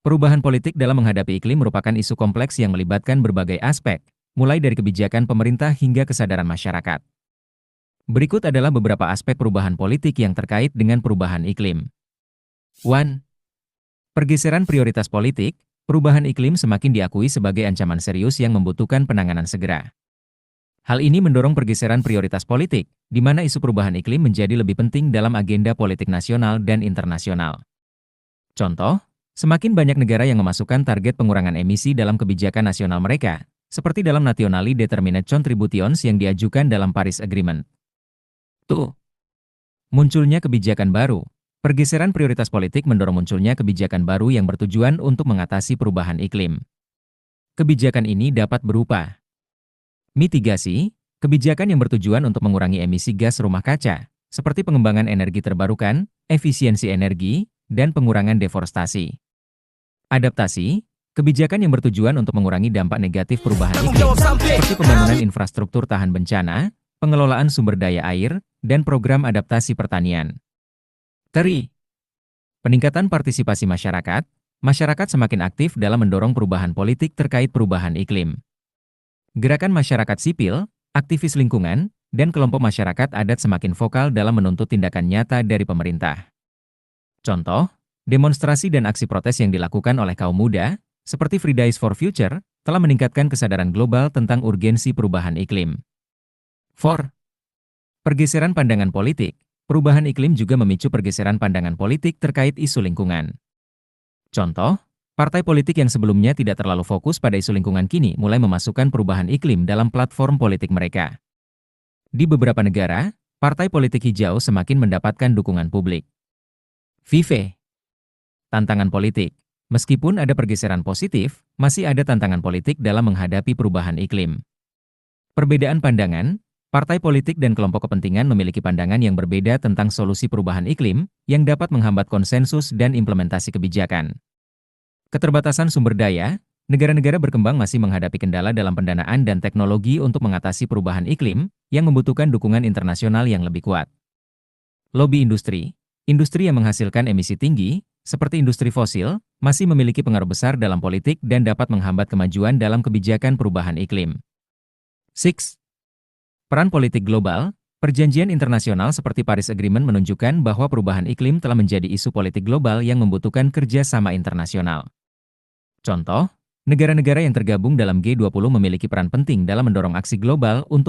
Perubahan politik dalam menghadapi iklim merupakan isu kompleks yang melibatkan berbagai aspek, mulai dari kebijakan pemerintah hingga kesadaran masyarakat. Berikut adalah beberapa aspek perubahan politik yang terkait dengan perubahan iklim. 1. Pergeseran prioritas politik. Perubahan iklim semakin diakui sebagai ancaman serius yang membutuhkan penanganan segera. Hal ini mendorong pergeseran prioritas politik, di mana isu perubahan iklim menjadi lebih penting dalam agenda politik nasional dan internasional. Contoh, semakin banyak negara yang memasukkan target pengurangan emisi dalam kebijakan nasional mereka, seperti dalam Nationally Determined Contributions yang diajukan dalam Paris Agreement. 2. Munculnya kebijakan baru. Pergeseran prioritas politik mendorong munculnya kebijakan baru yang bertujuan untuk mengatasi perubahan iklim. Kebijakan ini dapat berupa mitigasi, kebijakan yang bertujuan untuk mengurangi emisi gas rumah kaca, seperti pengembangan energi terbarukan, efisiensi energi, dan pengurangan deforestasi. Adaptasi, kebijakan yang bertujuan untuk mengurangi dampak negatif perubahan iklim, seperti pembangunan infrastruktur tahan bencana, pengelolaan sumber daya air, dan program adaptasi pertanian. 3. Peningkatan partisipasi masyarakat. Masyarakat semakin aktif dalam mendorong perubahan politik terkait perubahan iklim. Gerakan masyarakat sipil, aktivis lingkungan, dan kelompok masyarakat adat semakin vokal dalam menuntut tindakan nyata dari pemerintah. Contoh, demonstrasi dan aksi protes yang dilakukan oleh kaum muda, seperti Fridays for Future, telah meningkatkan kesadaran global tentang urgensi perubahan iklim. 4. Pergeseran pandangan politik. Perubahan iklim juga memicu pergeseran pandangan politik terkait isu lingkungan. Contoh, partai politik yang sebelumnya tidak terlalu fokus pada isu lingkungan kini mulai memasukkan perubahan iklim dalam platform politik mereka. Di beberapa negara, partai politik hijau semakin mendapatkan dukungan publik. 5. Tantangan politik. Meskipun ada pergeseran positif, masih ada tantangan politik dalam menghadapi perubahan iklim. Perbedaan pandangan. Partai politik dan kelompok kepentingan memiliki pandangan yang berbeda tentang solusi perubahan iklim yang dapat menghambat konsensus dan implementasi kebijakan. Keterbatasan sumber daya, negara-negara berkembang masih menghadapi kendala dalam pendanaan dan teknologi untuk mengatasi perubahan iklim yang membutuhkan dukungan internasional yang lebih kuat. Lobi industri. Industri yang menghasilkan emisi tinggi, seperti industri fosil, masih memiliki pengaruh besar dalam politik dan dapat menghambat kemajuan dalam kebijakan perubahan iklim. 6. Peran politik global. Perjanjian internasional seperti Paris Agreement menunjukkan bahwa perubahan iklim telah menjadi isu politik global yang membutuhkan kerjasama internasional. Contoh, negara-negara yang tergabung dalam G20 memiliki peran penting dalam mendorong aksi global untuk